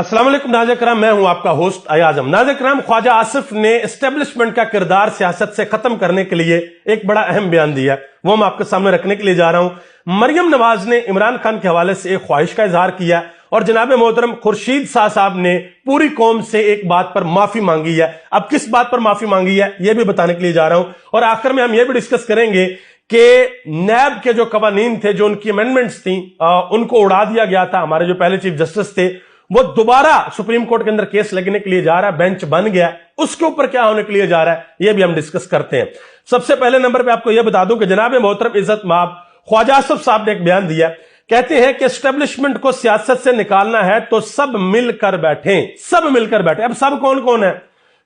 अस्सलाम वालेकुम नाज़रीन करम, मैं हूं आपका होस्ट अयाज़म। नाज़रीन करम, ख्वाजा आसिफ ने एस्टेब्लिशमेंट का किरदार सियासत से खत्म करने के लिए एक बड़ा अहम बयान दिया, वो मैं आपके सामने रखने के लिए जा रहा हूं। मरियम नवाज ने इमरान खान के हवाले से एक ख्वाहिश का इजहार किया और जनाब मोहतरम खुर्शीद शाह साहब ने पूरी कौम से एक बात पर माफी मांगी है। अब किस बात पर माफी मांगी है यह भी बताने के लिए जा रहा हूं, और आखिर में हम यह भी डिस्कस करेंगे कि नैब के जो कवानीन थे, जो उनकी अमेंडमेंट्स थी, उनको उड़ा दिया गया था। हमारे जो पहले चीफ जस्टिस थे वो दोबारा सुप्रीम कोर्ट के अंदर केस लगने के लिए जा रहा है, बेंच बन गया, उसके ऊपर क्या होने के लिए जा रहा है यह भी हम डिस्कस करते हैं। सबसे पहले नंबर पे आपको यह बता दूं कि जनाब मोहतरम इज्जत माब ख्वाजा आसिफ साहब ने एक बयान दिया, कहते हैं कि एस्टेब्लिशमेंट को सियासत से निकालना है तो सब मिलकर बैठें, सब मिलकर बैठे। अब सब कौन कौन है,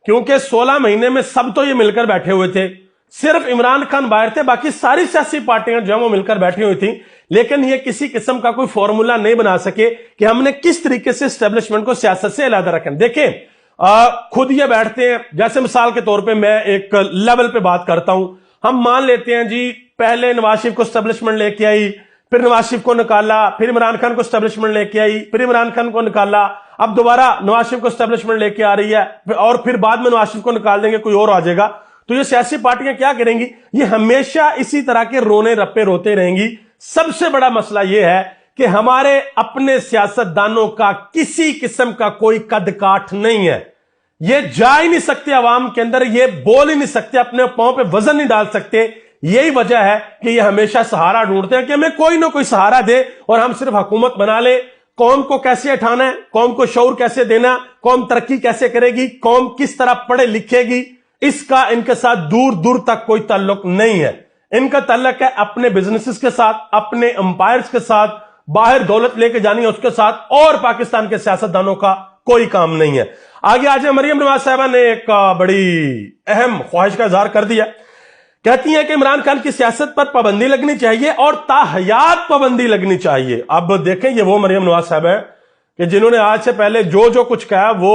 क्योंकि 16 महीने में सब तो ये मिलकर बैठे हुए थे, सिर्फ इमरान खान बाहर थे, बाकी सारी सियासी पार्टियां जो वो मिलकर बैठी हुई थी, लेकिन ये किसी किस्म का कोई फॉर्मूला नहीं बना सके कि हमने किस तरीके से एस्टेब्लिशमेंट को सियासत से अलग रखें। देखें, खुद ये बैठते हैं, जैसे मिसाल के तौर पे मैं एक लेवल पे बात करता हूं, हम मान लेते हैं जी पहले नवाज शरीफ को एस्टेब्लिशमेंट लेके आई, फिर नवाज शरीफ को निकाला, फिर इमरान खान को एस्टेब्लिशमेंट लेके आई, फिर इमरान खान को निकाला, अब दोबारा नवाज शरीफ को एस्टेब्लिशमेंट लेके आ रही है, और फिर बाद में नवाज शरीफ को निकाल देंगे, कोई और आ जाएगा। तो ये सियासी पार्टियां क्या करेंगी, ये हमेशा इसी तरह के रोने रप्पे रोते रहेंगी। सबसे बड़ा मसला यह है कि हमारे अपने सियासतदानों का किसी किस्म का कोई कद काठ नहीं है, ये जा ही नहीं सकते अवाम के अंदर, ये बोल ही नहीं सकते, अपने पांव पे वजन नहीं डाल सकते। यही वजह है कि ये हमेशा सहारा ढूंढते हैं कि हमें कोई ना कोई सहारा दे और हम सिर्फ हुकूमत बना ले। कौम को कैसे उठाना है, कौम को शऊर कैसे देना, कौम तरक्की कैसे करेगी, कौम किस तरह पढ़े लिखेगी, इसका इनके साथ दूर दूर तक कोई ताल्लुक नहीं है। इनका ताल्लुक है अपने बिजनेसेस के साथ, अपने एम्पायर्स के साथ, बाहर दौलत लेके जानी है उसके साथ, और पाकिस्तान के सियासतदानों का कोई काम नहीं है। आगे आज मरियम नवाज साहबा ने एक बड़ी अहम ख्वाहिश का इजहार कर दिया, कहती हैं कि इमरान खान की सियासत पर पाबंदी लगनी चाहिए और ताहयात पाबंदी लगनी चाहिए। अब देखें, ये वो मरियम नवाज साहब है कि जिन्होंने आज से पहले जो जो कुछ कहा वो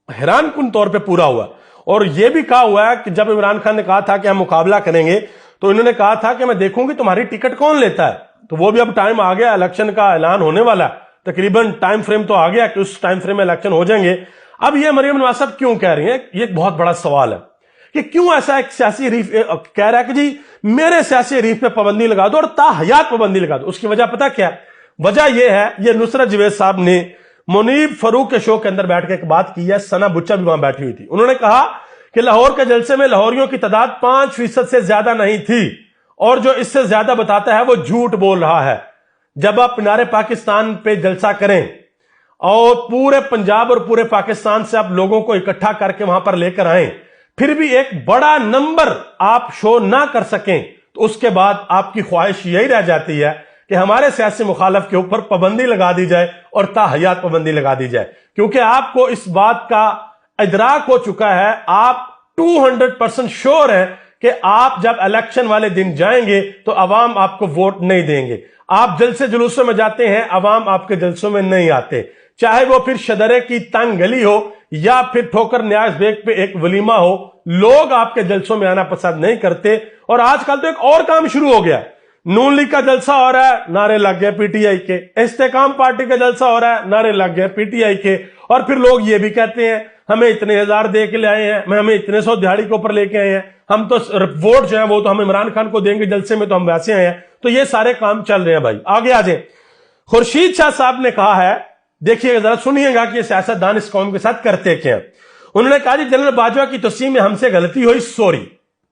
हैरानकुन तौर पर पूरा हुआ, और यह भी कहा हुआ है कि जब इमरान खान ने कहा था कि हम मुकाबला करेंगे तो इन्होंने कहा था कि मैं देखूंगी तुम्हारी टिकट कौन लेता है। तो वो भी अब टाइम आ गया, इलेक्शन का ऐलान होने वाला है, तकरीबन टाइम फ्रेम तो आ गया कि उस टाइम फ्रेम में इलेक्शन हो जाएंगे। अब ये मरियम नवाज साहब क्यों कह रही हैं, ये बहुत बड़ा सवाल है कि क्यों ऐसा एक सियासी हरीफ कह रहा है कि जी मेरे सियासी हरीफ पे पाबंदी लगा दो और ताहयात पाबंदी लगा दो। उसकी वजह पता क्या है, वजह यह है, ये नुसरत जवेद साहब ने मुनीब फरूक के शो के अंदर बैठ के एक बात की है, सना बुच्चा भी वहां बैठी हुई थी। उन्होंने कहा कि लाहौर के जलसे में लाहौरियों की तादाद 5% से ज्यादा नहीं थी, और जो इससे ज्यादा बताता है वो झूठ बोल रहा है। जब आप मीनार पाकिस्तान पे जलसा करें और पूरे पंजाब और पूरे पाकिस्तान से आप लोगों को इकट्ठा करके वहां पर लेकर आए, फिर भी एक बड़ा नंबर आप शो ना कर सकें, तो उसके बाद आपकी ख्वाहिश यही रह जाती है कि हमारे सियासी मुखालफ के ऊपर पाबंदी लगा दी जाए और ताहयात पाबंदी लगा दी जाए, क्योंकि आपको इस बात का इदराक हो चुका है, आप 200% श्योर हैं कि आप जब इलेक्शन वाले दिन जाएंगे तो अवाम आपको वोट नहीं देंगे। आप जलसे जुलूसों में जाते हैं, अवाम आपके जलसों में नहीं आते, चाहे वो फिर शदरे की तंग गली हो या फिर ठोकर न्याज बेग पे एक वलीमा हो, लोग आपके जलसों में आना पसंद नहीं करते। और आजकल तो एक और काम शुरू हो गया, नून लीग का जलसा हो रहा है, नारे लग गए पीटीआई के, इस्तेकाम पार्टी का जलसा हो रहा है, नारे लग गए पीटीआई के, और फिर लोग ये भी कहते हैं हमें इतने हजार दे के ले आए हैं, हमें इतने 100 दिहाड़ी के ऊपर लेके आए हैं, हम तो वोट जो है वो तो हम इमरान खान को देंगे जलसे में, तो हम वैसे आए हैं। तो ये सारे काम चल रहे हैं भाई। आगे आ जाए, खुर्शीद शाह साहब ने कहा है, देखिएगा जरा सुनिएगा कि सियासतदान इस कौम के साथ करते क्या। उन्होंने कहा जी जनरल बाजवा की तस्वीर में हमसे गलती हुई, सॉरी,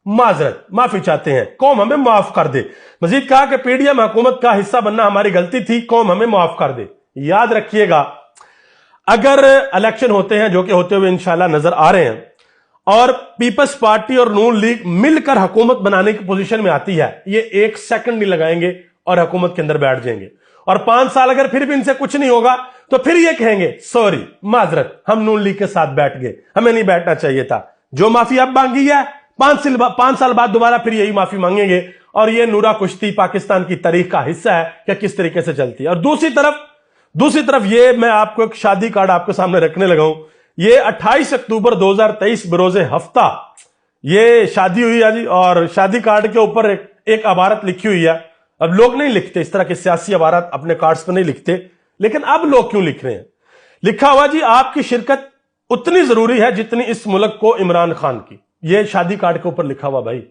माजरत, माफी चाहते हैं, कौम हमें माफ कर दे। मजीद कहा कि पीडीएम हुकूमत का हिस्सा बनना हमारी गलती थी, कौम हमें माफ कर दे। याद रखिएगा, अगर इलेक्शन होते हैं, जो कि होते हुए इंशाल्लाह नजर आ रहे हैं, और पीपल्स पार्टी और नून लीग मिलकर हुकूमत बनाने की पोजीशन में आती है, ये 1 सेकंड नहीं लगाएंगे और हुकूमत के अंदर बैठ जाएंगे। और 5 साल अगर फिर भी इनसे कुछ नहीं होगा तो फिर ये कहेंगे सॉरी, माजरत, हम नून लीग के साथ बैठ गए, हमें नहीं बैठना चाहिए था। जो माफी अब मांगी है, 5 साल बाद दोबारा फिर यही माफी मांगेंगे। और ये नूरा कुश्ती पाकिस्तान की तारीख का हिस्सा है कि किस तरीके से चलती है। और दूसरी तरफ ये मैं आपको एक शादी कार्ड आपके सामने रखने लगा हूं। ये 28 अक्टूबर 2023 बरोजे हफ्ता ये शादी हुई है जी, और शादी कार्ड के ऊपर एक इबारत लिखी हुई है। अब लोग नहीं लिखते इस तरह के सियासी इबारत अपने कार्ड्स पर नहीं लिखते, लेकिन अब लोग क्यों लिख रहे हैं? लिखा हुआ जी आपकी शिरकत उतनी जरूरी है जितनी इस मुल्क को इमरान खान की। ये शादी कार्ड के ऊपर लिखा हुआ भाई।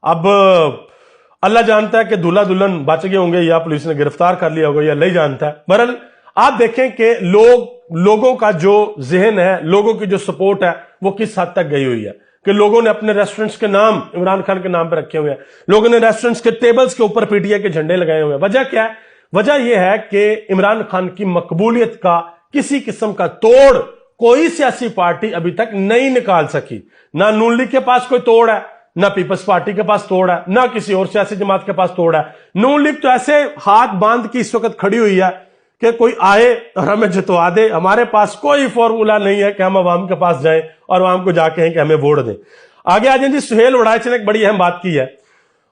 अब अल्लाह जानता है कि दूल्हा दुल्हन बच गए होंगे या पुलिस ने गिरफ्तार कर लिया होगा, या अल्लाह ही जानता है। बहरहाल आप देखें कि लोगों का जो जहन है, लोगों की जो सपोर्ट है वो किस हद तक गई हुई है कि लोगों ने अपने रेस्टोरेंट्स के नाम इमरान खान के नाम पर रखे हुए हैं, लोगों ने रेस्टोरेंट्स के टेबल्स के ऊपर पीटीआई के झंडे लगाए हुए हैं। वजह क्या है? वजह यह है कि इमरान खान की मकबूलियत का किसी किस्म का तोड़ कोई सियासी पार्टी अभी तक नहीं निकाल सकी। ना नून लीग के पास कोई तोड़ है, ना पीपल्स पार्टी के पास तोड़ है, ना किसी और सियासी जमात के पास तोड़ है। नून लीग तो ऐसे हाथ बांध के इस वक्त खड़ी हुई है कि कोई आए और हमें जितवा दे। हमारे पास कोई फॉर्मूला नहीं है कि हम अवाम के पास जाएं और अवाम को जाके हैं कि हमें वोट दें। आगे आ जाए जी, सुहेल वड़ाइच ने एक बड़ी अहम बात की है।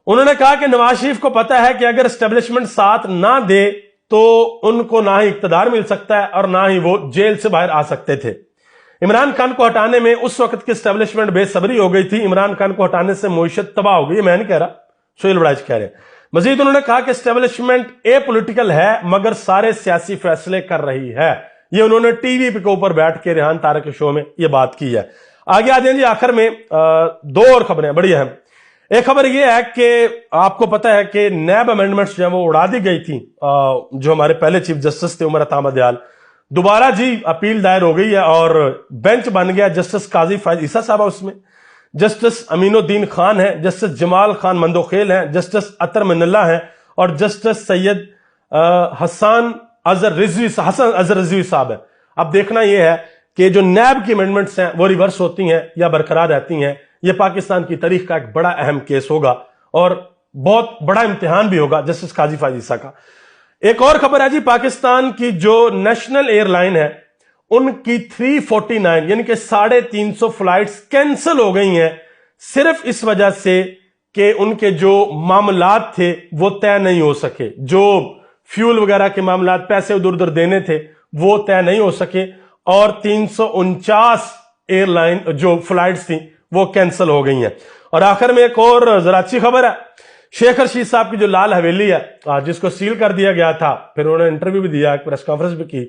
उन्होंने कहा कि नवाज शरीफ को पता है कि अगर एस्टेब्लिशमेंट साथ ना दे तो उनको ना ही इक्तदार मिल सकता है और ना ही वो जेल से बाहर आ सकते थे। इमरान खान को हटाने में उस वक्त की एस्टेब्लिशमेंट बेसब्री हो गई थी। इमरान खान को हटाने से मुईशत तबाह हो गई। मैं नहीं कह रहा, सुहेल वड़ाइच कह रहे हैं। मजीद उन्होंने कहा कि एस्टेब्लिशमेंट ए पॉलिटिकल है मगर सारे सियासी फैसले कर रही है। ये उन्होंने टीवी के ऊपर बैठ के रेहान तारक के शो में ये बात की है। आगे आ जाएंगे आखिर में दो और खबरें बड़ी अहम। एक खबर यह है कि आपको पता है कि नैब अमेंडमेंट्स जो है वो उड़ा दी गई थी। जो हमारे पहले चीफ जस्टिस थे उमर अता मदयाल, दोबारा जी अपील दायर हो गई है और बेंच बन गया। जस्टिस काजी फायज ईसा साहब, उसमें जस्टिस अमीनुद्दीन खान है, जस्टिस जमाल खान मंदोखेल हैं, जस्टिस अतर मिनल्ला हैं और जस्टिस सैयद हसन अजहर रिजवी साहब है। अब देखना यह है कि जो नैब की अमेंडमेंट्स हैं वो रिवर्स होती हैं या बरकरार रहती हैं। यह पाकिस्तान की तारीख का एक बड़ा अहम केस होगा और बहुत बड़ा इम्तिहान भी होगा जस्टिस काजी फायज ईसा का। एक और खबर है जी, पाकिस्तान की जो नेशनल एयरलाइन है उनकी 349 यानी कि 350 फ्लाइट्स कैंसिल हो गई हैं सिर्फ इस वजह से कि उनके जो मामलात थे वो तय नहीं हो सके। जो फ्यूल वगैरह के मामलात, पैसे उधर उधर देने थे वो तय नहीं हो सके और 349 एयरलाइन जो फ्लाइट्स थी वो कैंसिल हो गई हैं। और आखिर में एक और जरा अच्छी खबर है, शेख रशीद साहब की जो लाल हवेली है जिसको सील कर दिया गया था, फिर उन्होंने इंटरव्यू भी दिया, एक प्रेस कॉन्फ्रेंस भी की,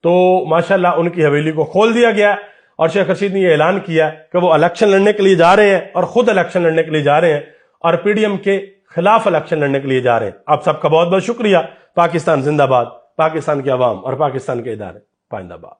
तो माशाल्लाह उनकी हवेली को खोल दिया गया और शेख रशीद ने यह ऐलान किया कि वो इलेक्शन लड़ने के लिए जा रहे हैं और खुद इलेक्शन लड़ने के लिए जा रहे हैं और पीडीएम के खिलाफ इलेक्शन लड़ने के लिए जा रहे हैं। आप सबका बहुत बहुत शुक्रिया। पाकिस्तान जिंदाबाद, पाकिस्तान के अवाम और पाकिस्तान के इदारे पाइंदाबाद।